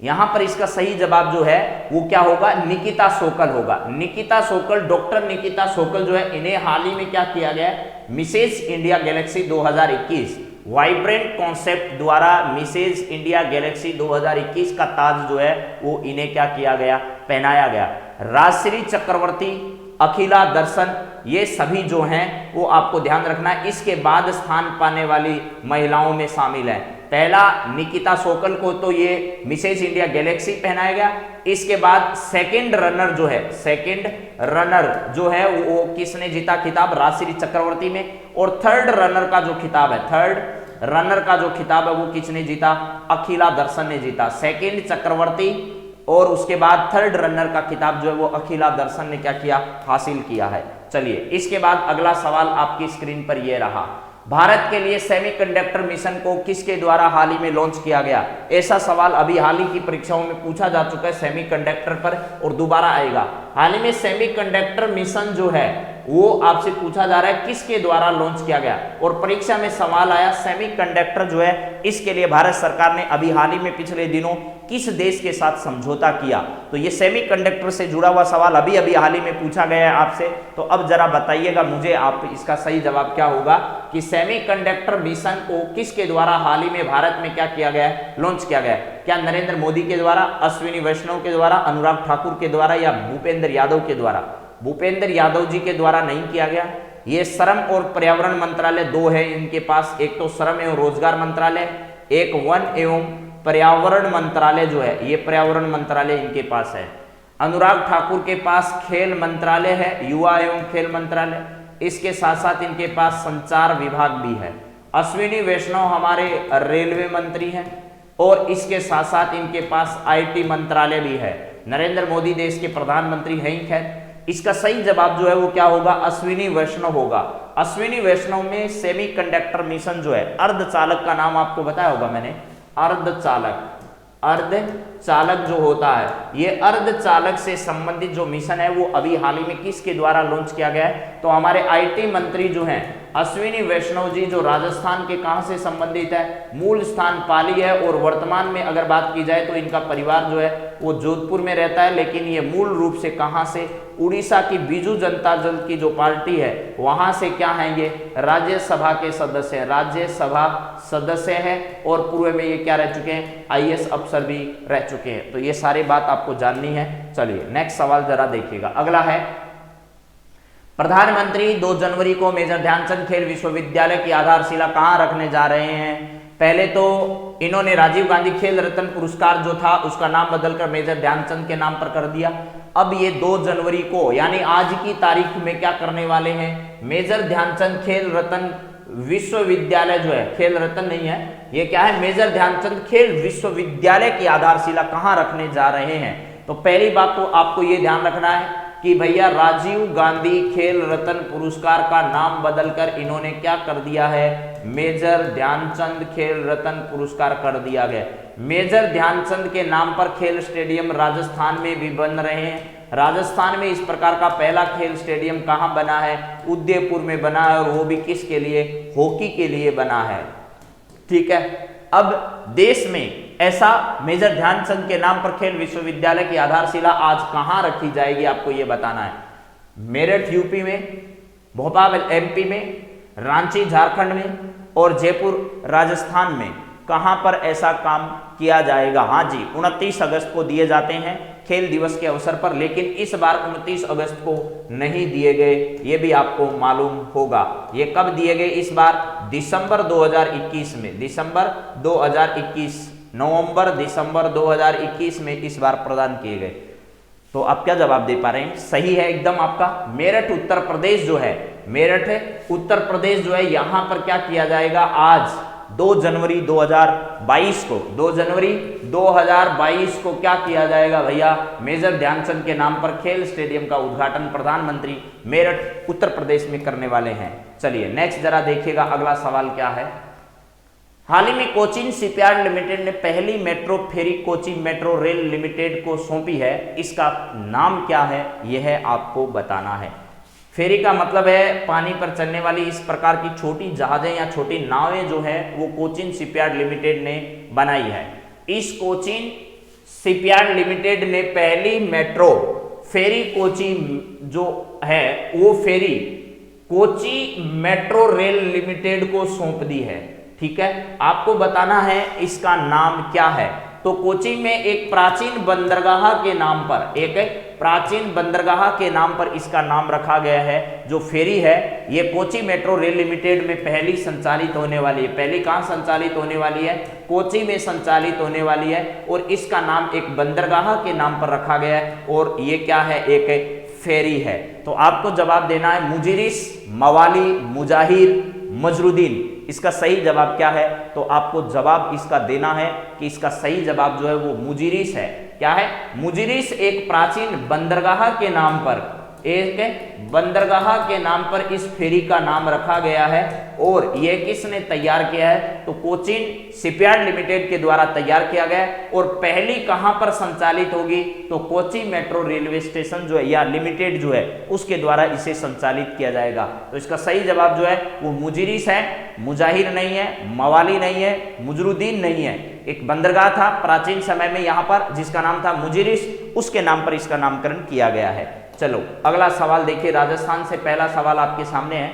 यहां पर इसका सही जवाब जो है वो क्या होगा? निकिता सोकल होगा। निकिता सोकल, डॉक्टर निकिता सोकल जो है, इन्हें हाल ही में क्या किया गया? Mrs India galaxy 2021 vibrant concept द्वारा मिसेज इंडिया गैलेक्सी 2021 का ताज जो है वो इन्हें क्या किया गया? पहनाया गया। राजश्री चक्रवर्ती, अखिला दर्शन, ये सभी जो हैं वो आपको ध्यान रखना है इसके बाद स्थान पाने वाली महिलाओं में शामिल है। पहला निकिता सोकल को तो ये मिसेज इंडिया गैलेक्सी पहनाया गया। इसके बाद सेकंड रनर जो है वो किसने जीता खिताब? राजश्री चक्रवर्ती में। और थर्ड रनर का जो खिताब है वो किसने जीता? अखिला दर्शन ने जीता। सेकंड चक्रवर्ती और उसके बाद थर्ड रनर का खिताब जो है वो अखिला दर्शन ने क्या किया? हासिल किया है। चलिए इसके बाद अगला सवाल आपकी स्क्रीन पर ये रहा। भारत के लिए सेमीकंडक्टर मिशन को किसके द्वारा हाल ही में लॉन्च किया गया? ऐसा सवाल अभी हाल ही की परीक्षाओं में पूछा जा चुका है सेमीकंडक्टर पर और दोबारा आएगा। हाल ही में सेमीकंडक्टर मिशन जो है वो आपसे पूछा जा रहा है किसके द्वारा लॉन्च किया गया, और परीक्षा में सवाल आया सेमीकंडक्टर जो है इसके लिए भारत सरकार ने अभी हाल ही में पिछले दिनों किस देश के साथ समझौता किया? तो ये सेमीकंडक्टर से जुड़ा हुआ सवाल अभी हाल ही में पूछा गया है आपसे। तो अब जरा बताइएगा मुझे आप इसका सही जवाब क्या होगा कि सेमीकंडक्टर मिशन को किसके द्वारा हाल ही में भारत में क्या किया गया है? लॉन्च किया गया है। क्या नरेंद्र मोदी के द्वारा, अश्विनी वैष्णव के द्वारा, अनुराग ठाकुर के द्वारा या भूपेंद्र यादव के द्वारा? भूपेंद्र यादव जी के द्वारा नहीं किया गया। ये श्रम और पर्यावरण मंत्रालय दो है इनके पास, एक तो श्रम एवं रोजगार मंत्रालय, एक वन एवं पर्यावरण मंत्रालय जो है ये पर्यावरण मंत्रालय इनके पास है। अनुराग ठाकुर के पास खेल मंत्रालय है, युवा एवं खेल मंत्रालय। इसके साथ साथ इनके पास संचार विभाग भी है। अश्विनी वैष्णव हमारे रेलवे मंत्री हैं और इसके साथ साथ इनके पास आईटी मंत्रालय भी है। नरेंद्र मोदी देश के प्रधानमंत्री हैं ही खैर। इसका सही जवाब जो है वो क्या होगा, अश्विनी वैष्णव होगा। अश्विनी वैष्णव में सेमीकंडक्टर मिशन जो है, अर्धचालक का नाम आपको बताया होगा मैंने, अर्धचालक, अर्धचालक जो होता है, ये अर्धचालक से संबंधित जो मिशन है वो अभी हाल ही में किसके द्वारा लॉन्च किया गया है, तो हमारे आईटी मंत्री जो हैं अश्विनी वैष्णव जी, जो राजस्थान के कहां से संबंधित है, मूल स्थान पाली है, और वर्तमान में अगर बात की जाए तो इनका परिवार जो है वो जोधपुर में रहता है, लेकिन ये मूल रूप से कहां से, उड़ीसा की बीजू जनता दल की जो पार्टी है वहां से क्या है, ये राज्यसभा के सदस्य हैं, राज्यसभा सदस्य हैं, और पूर्व में ये क्या रह चुके हैं, आईएएस अफसर भी रह चुके हैं। तो ये सारी बात आपको जाननी है। चलिए नेक्स्ट सवाल जरा देखिएगा, अगला है, प्रधानमंत्री 2 जनवरी को मेजर ध्यानचंद खेल विश्वविद्यालय की आधारशिला कहां रखने जा रहे हैं। पहले तो इन्होंने राजीव गांधी खेल रत्न पुरस्कार जो था उसका नाम बदलकर मेजर ध्यानचंद के नाम पर कर दिया। अब ये 2 जनवरी को यानी आज की तारीख में क्या करने वाले हैं, मेजर ध्यानचंद खेल रत्न विश्वविद्यालय जो है, खेल रत्न नहीं है ये, क्या है, मेजर ध्यानचंद खेल विश्वविद्यालय की आधारशिला कहां रखने जा रहे हैं। तो पहली बात तो आपको ये ध्यान रखना है कि भैया राजीव गांधी खेल रत्न पुरस्कार का नाम बदलकर इन्होंने क्या कर दिया है, मेजर ध्यानचंद खेल रत्न पुरस्कार कर दिया गया। मेजर ध्यानचंद के नाम पर खेल स्टेडियम राजस्थान में भी बन रहे हैं। राजस्थान में इस प्रकार का पहला खेल स्टेडियम कहां बना है, उदयपुर में बना है, और वो भी किसके लिए, हॉकी के लिए बना है। ठीक है, अब देश में ऐसा मेजर ध्यानचंद के नाम पर खेल विश्वविद्यालय की आधारशिला आज कहां रखी जाएगी, आपको यह बताना है। मेरठ यूपी में, भोपाल एमपी में, रांची झारखंड में, और जयपुर राजस्थान में कहां पर ऐसा काम किया जाएगा। हाँ जी, 29 अगस्त को दिए जाते हैं खेल दिवस के अवसर पर, लेकिन इस बार 29 अगस्त को नहीं दिए गए, ये भी आपको मालूम होगा। ये कब दिए गए इस बार, दिसंबर 2021 में, दिसंबर 2021, नवंबर दिसंबर 2021 में इस बार प्रदान किए गए। तो आप क्या जवाब दे पा रहे हैं, सही है एकदम आपका। मेरठ उत्तर प्रदेश जो है, मेरठ उत्तर प्रदेश जो है, यहां पर क्या किया जाएगा, आज 2 जनवरी 2022 को, 2 जनवरी 2022 को क्या किया जाएगा भैया, मेजर ध्यानचंद के नाम पर खेल स्टेडियम का उद्घाटन प्रधानमंत्री मेरठ उत्तर प्रदेश में करने वाले हैं। चलिए नेक्स्ट जरा देखिएगा, अगला सवाल क्या है। हाल ही में कोचीन शिपयार्ड लिमिटेड ने पहली मेट्रो फेरी कोची मेट्रो रेल लिमिटेड को सौंपी है, इसका नाम क्या है, यह है आपको बताना है। फेरी का मतलब है पानी पर चलने वाली इस प्रकार की छोटी जहाजें या छोटी नावें जो है वो कोचीन शिपयार्ड लिमिटेड ने बनाई है। इस कोचीन शिपयार्ड लिमिटेड ने पहली मेट्रो फेरी कोची जो है वो फेरी कोची मेट्रो रेल लिमिटेड को सौंप दी है। ठीक है, आपको बताना है इसका नाम क्या है। तो कोची में एक प्राचीन बंदरगाह के नाम पर, एक प्राचीन बंदरगाह के नाम पर इसका नाम रखा गया है। जो फेरी है ये कोची मेट्रो रेल लिमिटेड में पहली संचालित होने वाली है। पहली कहां संचालित होने वाली है, कोची में संचालित होने वाली है, और इसका नाम एक बंदरगाह के नाम पर रखा गया है, और ये क्या है, एक फेरी है। तो आपको जवाब देना है मुजिरिस, मवाली, मुजाहिर, मजरुद्दीन। इसका सही जवाब क्या है, तो आपको जवाब इसका देना है कि इसका सही जवाब जो है वो मुजिरिस है। क्या है, मुजिरिस एक प्राचीन बंदरगाह के नाम पर, एक बंदरगाह के नाम पर इस फेरी का नाम रखा गया है। और यह किसने तैयार किया है, तो कोचीन शिपयार्ड लिमिटेड के द्वारा तैयार किया गया है। और पहली कहां पर संचालित होगी, तो कोची मेट्रो रेलवे स्टेशन जो है या लिमिटेड जो है उसके द्वारा इसे संचालित किया जाएगा। तो इसका सही जवाब जो है वो मुजिरिस है, मुजाहिर नहीं है, मवाली नहीं है, मुजरुद्दीन नहीं है। एक बंदरगाह था प्राचीन समय में यहां पर जिसका नाम था मुजिरिस, उसके नाम पर इसका नामकरण किया गया है। चलो अगला सवाल देखिए, राजस्थान से पहला सवाल आपके सामने है।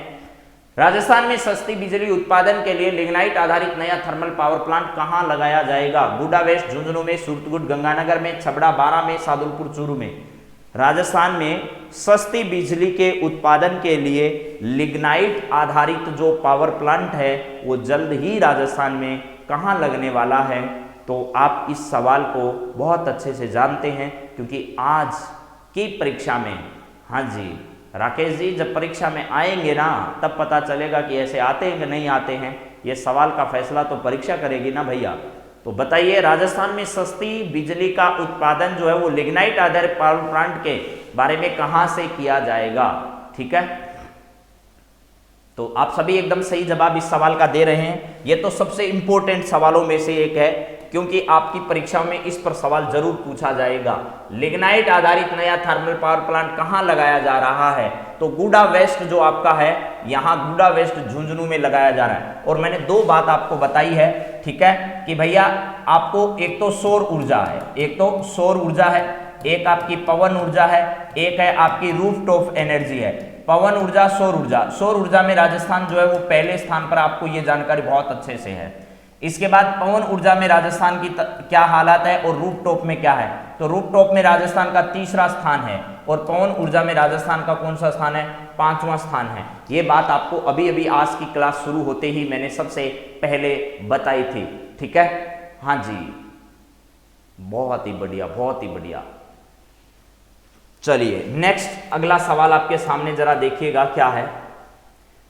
राजस्थान में सस्ती बिजली उत्पादन के लिए लिग्नाइट आधारित नया थर्मल पावर प्लांट कहां लगाया जाएगा। गुडा वेस्ट झुंझुनू में, सूरतगुड गंगानगर में, छबड़ा बारा में, सादुलपुर चूरू में। राजस्थान में सस्ती बिजली के उत्पादन के लिए लिग्नाइट आधारित जो पावर प्लांट है वो जल्द ही राजस्थान में कहां लगने वाला है। तो आप इस सवाल को बहुत अच्छे से जानते हैं क्योंकि आज की परीक्षा में, हाँ जी राकेश जी, जब परीक्षा में आएंगे ना तब पता चलेगा कि ऐसे आते हैं कि नहीं आते हैं। ये सवाल का फैसला तो परीक्षा करेगी ना भैया। तो बताइए राजस्थान में सस्ती बिजली का उत्पादन जो है वो लिग्नाइट आधारित पावर प्लांट के बारे में कहां से किया जाएगा। ठीक है, तो आप सभी एकदम सही जवाब इस सवाल का दे रहे हैं। ये तो सबसे इंपॉर्टेंट सवालों में से एक है, क्योंकि आपकी परीक्षा में इस पर सवाल जरूर पूछा जाएगा। लिग्नाइट आधारित नया थर्मल पावर प्लांट कहां लगाया जा रहा है, तो गुडा वेस्ट जो आपका है, यहां गुडा वेस्ट झुंझुनू में लगाया जा रहा है। और मैंने दो बात आपको बताई है, ठीक है, कि भैया आपको एक तो सौर ऊर्जा है, एक तो सौर ऊर्जा है, एक आपकी पवन ऊर्जा है, एक है आपकी रूफटॉप एनर्जी है। पवन ऊर्जा, सौर ऊर्जा, सौर ऊर्जा में राजस्थान जो है वो पहले स्थान पर, आपको ये जानकारी बहुत अच्छे से है। इसके बाद पवन ऊर्जा में राजस्थान की क्या हालात है और रूफटॉप में क्या है, तो रूफटॉप में राजस्थान का तीसरा स्थान है और पवन ऊर्जा में राजस्थान का कौन सा स्थान है, 5वां स्थान है। ये बात आपको अभी अभी आज की क्लास शुरू होते ही मैंने सबसे पहले बताई थी। ठीक है, हाँ जी, बहुत ही बढ़िया, बहुत ही बढ़िया। चलिए नेक्स्ट अगला सवाल आपके सामने जरा देखिएगा क्या है।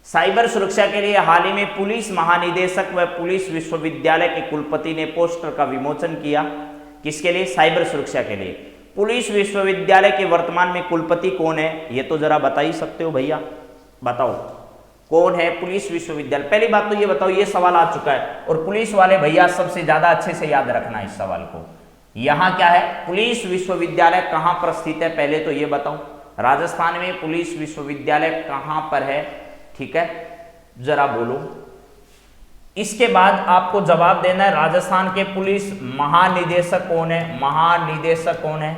साइबर सुरक्षा के लिए हाल ही में पुलिस महानिदेशक व पुलिस विश्वविद्यालय के कुलपति ने पोस्टर का विमोचन किया। किसके लिए, साइबर सुरक्षा के लिए। पुलिस विश्वविद्यालय के वर्तमान में कुलपति कौन है, ये तो जरा बता ही सकते हो भैया, बताओ कौन है पुलिस विश्वविद्यालय। पहली बात तो ये बताओ, ये सवाल आ चुका है और पुलिस वाले भैया सबसे ज्यादा अच्छे से याद रखना इस सवाल को। यहां क्या है, पुलिस विश्वविद्यालय कहां पर स्थित है, पहले तो ये बताओ राजस्थान में पुलिस विश्वविद्यालय कहां पर है। ठीक है, जरा बोलो। इसके बाद आपको जवाब देना है राजस्थान के पुलिस महानिदेशक कौन है, महानिदेशक कौन है।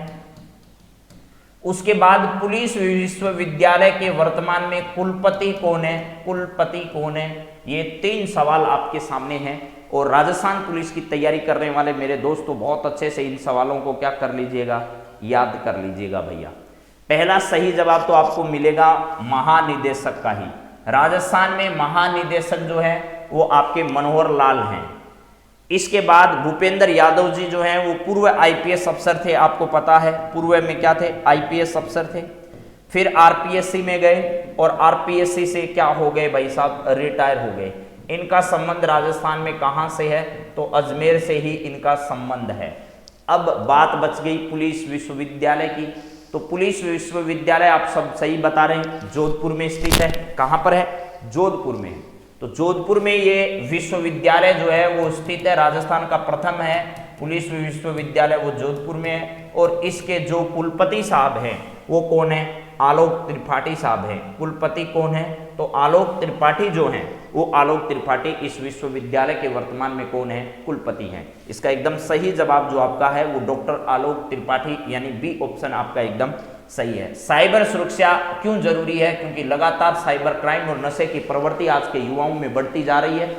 उसके बाद पुलिस विश्वविद्यालय के वर्तमान में कुलपति कौन है, कुलपति कौन है। ये 3 सवाल आपके सामने हैं और राजस्थान पुलिस की तैयारी करने वाले मेरे दोस्तों बहुत अच्छे से इन सवालों को क्या कर लीजिएगा, याद कर लीजिएगा भैया। पहला सही जवाब तो आपको मिलेगा महानिदेशक का ही। राजस्थान में महानिदेशक जो है वो आपके मनोहर लाल हैं। इसके बाद भूपेंद्र यादव जी जो हैं वो पूर्व आईपीएस अफसर थे, आपको पता है पूर्व में क्या थे, आईपीएस अफसर थे। फिर आरपीएससी में गए और आरपीएससी से क्या हो गए भाई साहब, रिटायर हो गए। इनका संबंध राजस्थान में कहां से है, तो अजमेर से ही इनका संबंध है। अब बात बच गई पुलिस विश्वविद्यालय की, तो पुलिस विश्वविद्यालय आप सब सही बता रहे हैं, जोधपुर में स्थित है। कहां पर है, जोधपुर में। तो जोधपुर में ये विश्वविद्यालय जो है वो स्थित है, राजस्थान का प्रथम है पुलिस विश्वविद्यालय, वो जोधपुर में है। और इसके जो कुलपति साहब हैं वो कौन है, आलोक त्रिपाठी साहब हैं। कुलपति कौन है, तो आलोक त्रिपाठी जो हैं वो आलोक त्रिपाठी इस विश्वविद्यालय के वर्तमान में कौन है, कुलपति हैं। इसका एकदम सही जवाब जो आपका है वो डॉक्टर आलोक त्रिपाठी, यानी बी ऑप्शन आपका एकदम सही है। साइबर सुरक्षा क्यों जरूरी है, क्योंकि लगातार साइबर क्राइम और नशे की प्रवृत्ति आज के युवाओं में बढ़ती जा रही है।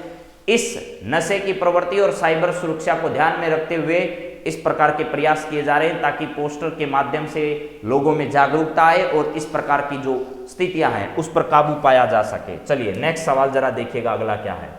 इस नशे की प्रवृत्ति और साइबर सुरक्षा को ध्यान में रखते हुए इस प्रकार के प्रयास किए जा रहे हैं, ताकि पोस्टर के माध्यम से लोगों में जागरूकता आए और इस प्रकार की जो स्थितियां हैं उस पर काबू पाया जा सके। चलिए नेक्स्ट सवाल जरा देखिएगा, अगला क्या है।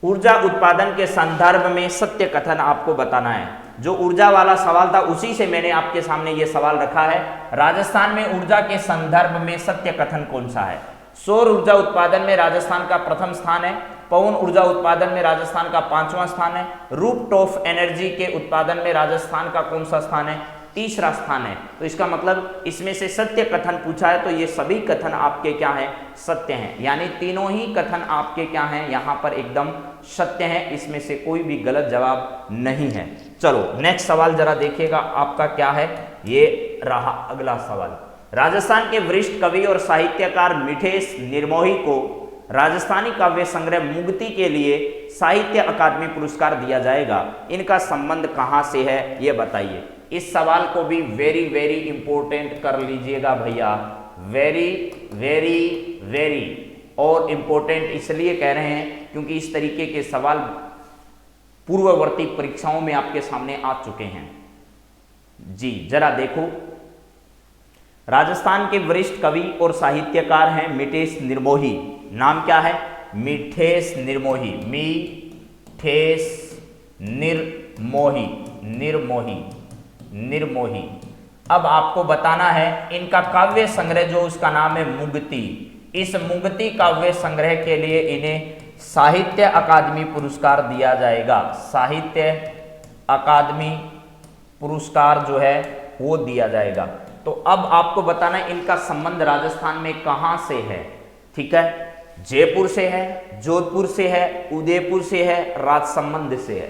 ऊर्जा उत्पादन के संदर्भ में सत्य कथन आपको बताना है। जो ऊर्जा वाला सवाल था उसी से मैंने आपके सामने ये सवाल रखा है। राजस्थान में ऊर्जा के संदर्भ में सत्य कथन कौन सा है। सौर ऊर्जा उत्पादन में राजस्थान का प्रथम स्थान है, पवन ऊर्जा उत्पादन में राजस्थान का 5वां स्थान है, रूफटॉप एनर्जी के उत्पादन में राजस्थान का कौन सा स्थान है, तीसरा स्थान है। तो इसका मतलब इसमें से सत्य कथन पूछा है, तो ये सभी कथन आपके क्या हैं, सत्य हैं। यानी तीनों ही कथन आपके क्या हैं, यहाँ पर एकदम सत्य हैं, इसमें से कोई भी गलत जवाब नहीं है। चलो नेक्स्ट सवाल जरा देखिएगा, आपका क्या है, ये रहा अगला सवाल। राजस्थान के वरिष्ठ कवि और साहित्यकार मिठेश निर्मोही को राजस्थानी काव्य संग्रह मुक्ति के लिए साहित्य अकादमी पुरस्कार दिया जाएगा। इनका संबंध कहां से है, ये बताइए। इस सवाल को भी वेरी वेरी इंपॉर्टेंट कर लीजिएगा भैया, वेरी वेरी वेरी और इंपॉर्टेंट इसलिए कह रहे हैं क्योंकि इस तरीके के सवाल पूर्ववर्ती परीक्षाओं में आपके सामने आ चुके हैं। जी जरा देखो, राजस्थान के वरिष्ठ कवि और साहित्यकार हैं मिठेश निर्मोही। नाम क्या है, मिठेश निर्मोही, मिठेश निर्मोही, निर्मोही, निर्मोही। अब आपको बताना है इनका काव्य संग्रह जो उसका नाम है मुक्ति। इस मुक्ति काव्य संग्रह के लिए इन्हें साहित्य अकादमी पुरस्कार दिया जाएगा। साहित्य अकादमी पुरस्कार जो है वो दिया जाएगा। तो अब आपको बताना है इनका संबंध राजस्थान में कहां से है। ठीक है, जयपुर से है, जोधपुर से है, उदयपुर से है, राजसमंद से है।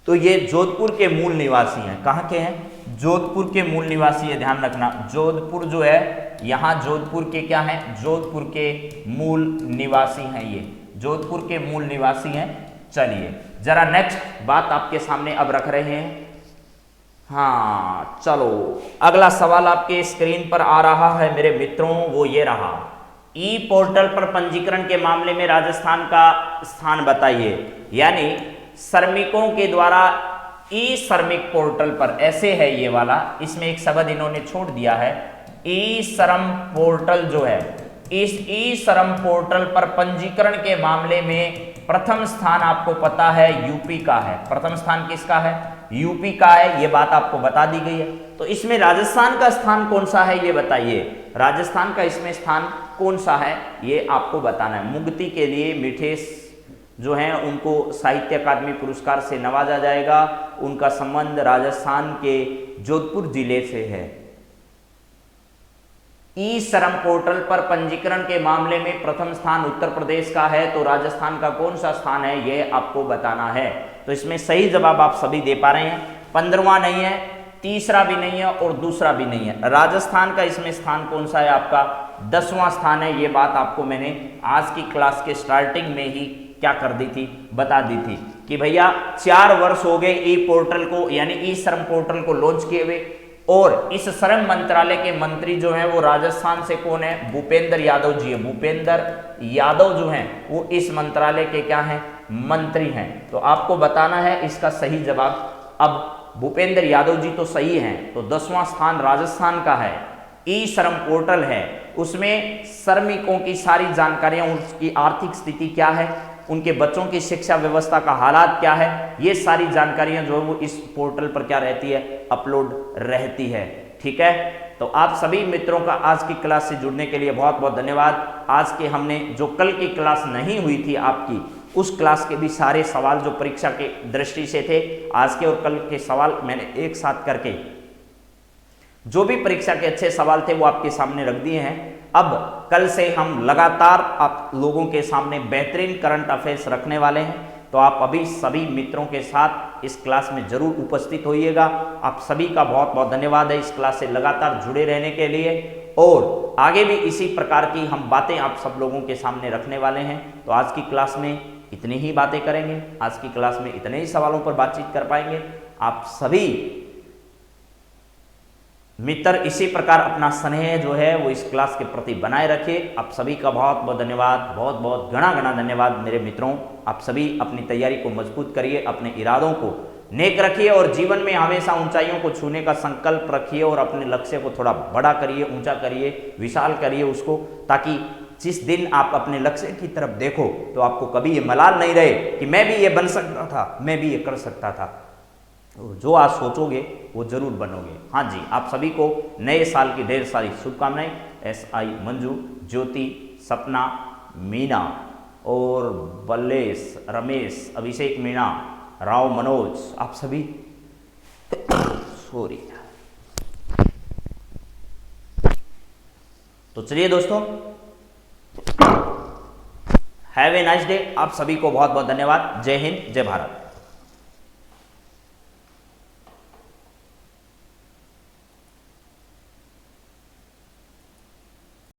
तो ये जोधपुर के मूल निवासी हैं। कहाँ के हैं? जोधपुर के मूल निवासी है, ध्यान रखना। जोधपुर जो है, यहाँ जोधपुर के क्या हैं? जोधपुर के मूल निवासी हैं। ये जोधपुर के मूल निवासी हैं। चलिए जरा नेक्स्ट बात आपके सामने अब रख रहे हैं। हाँ चलो, अगला सवाल आपके स्क्रीन पर आ रहा है मेरे मित्रों, वो ये रहा। ई पोर्टल पर पंजीकरण के मामले में राजस्थान का स्थान बताइए। यानी श्रमिकों के द्वारा ई श्रमिक पोर्टल पर, ऐसे है ये वाला, इसमें एक शब्द इन्होंने छोड़ दिया है। ई श्रम पोर्टल जो है, इस ई श्रम पोर्टल पर पंजीकरण के मामले में प्रथम स्थान आपको पता है यूपी का है। प्रथम स्थान किसका है? यूपी का है। ये बात आपको बता दी गई है। तो इसमें राजस्थान का स्थान कौन सा है ये बताइए। राजस्थान का इसमें स्थान कौन सा है ये आपको बताना है। मुक्ति के लिए मिठेश जो हैं उनको साहित्य अकादमी पुरस्कार से नवाजा जाएगा। उनका संबंध राजस्थान के जोधपुर जिले से है। ई श्रम पोर्टल पर पंजीकरण के मामले में प्रथम स्थान उत्तर प्रदेश का है। तो राजस्थान का कौन सा स्थान है ये आपको बताना है। तो इसमें सही जवाब आप सभी दे पा रहे हैं। 15वां नहीं है, तीसरा भी नहीं है और दूसरा भी नहीं है। राजस्थान का इसमें स्थान कौन सा है? आपका 10वां स्थान है। ये बात आपको मैंने आज की क्लास के स्टार्टिंग में ही क्या कर दी थी? बता दी थी कि भैया 4 वर्ष हो गए ई पोर्टल को, यानी ई श्रम पोर्टल को लॉन्च किए हुए। और इस श्रम मंत्रालय के मंत्री जो हैं वो राजस्थान से कौन है? भूपेंद्र यादव जी है। भूपेंद्र यादव जो हैं वो इस मंत्रालय के क्या हैं? मंत्री हैं। तो आपको बताना है इसका सही जवाब। अब भूपेंद्र यादव जी तो सही हैं, तो 10वां स्थान राजस्थान का है। ई श्रम पोर्टल है, उसमें श्रमिकों की सारी जानकारियां, उसकी आर्थिक स्थिति क्या है, उनके बच्चों की शिक्षा व्यवस्था का हालात क्या है, ये सारी जानकारियां जो है वो इस पोर्टल पर क्या रहती है? अपलोड रहती है। ठीक है, तो आप सभी मित्रों का आज की क्लास से जुड़ने के लिए बहुत बहुत धन्यवाद। आज के हमने जो कल की क्लास नहीं हुई थी आपकी, उस क्लास के भी सारे सवाल जो परीक्षा के दृष्टि से थे, आज के और कल के सवाल मैंने एक साथ करके जो भी परीक्षा के अच्छे सवाल थे वो आपके सामने रख दिए हैं। अब कल से हम लगातार आप लोगों के सामने बेहतरीन करंट अफेयर्स रखने वाले हैं। तो आप अभी सभी मित्रों के साथ इस क्लास में जरूर उपस्थित होइएगा। आप सभी का बहुत बहुत धन्यवाद है इस क्लास से लगातार जुड़े रहने के लिए। और आगे भी इसी प्रकार की हम बातें आप सब लोगों के सामने रखने वाले हैं। तो आज की क्लास में इतनी ही बातें करेंगे, आज की क्लास में इतने ही सवालों पर बातचीत कर पाएंगे। आप सभी मित्र इसी प्रकार अपना स्नेह जो है वो इस क्लास के प्रति बनाए रखिए। आप सभी का बहुत बहुत धन्यवाद, बहुत बहुत घना घना धन्यवाद मेरे मित्रों। आप सभी अपनी तैयारी को मजबूत करिए, अपने इरादों को नेक रखिए और जीवन में हमेशा ऊंचाइयों को छूने का संकल्प रखिए और अपने लक्ष्य को थोड़ा बड़ा करिए, ऊंचा करिए, विशाल करिए उसको, ताकि जिस दिन आप अपने लक्ष्य की तरफ देखो तो आपको कभी ये मलाल नहीं रहे कि मैं भी ये बन सकता था, मैं भी ये कर सकता था। जो आज सोचोगे वो जरूर बनोगे। हाँ जी, आप सभी को नए साल की ढेर सारी शुभकामनाएं। SI मंजू, ज्योति, सपना, मीना और बल्लेश, रमेश, अभिषेक, मीणा, राव, मनोज, आप सभी सॉरी। तो चलिए दोस्तों, हैव ए नाइस डे। आप सभी को बहुत बहुत धन्यवाद। जय हिंद, जय भारत।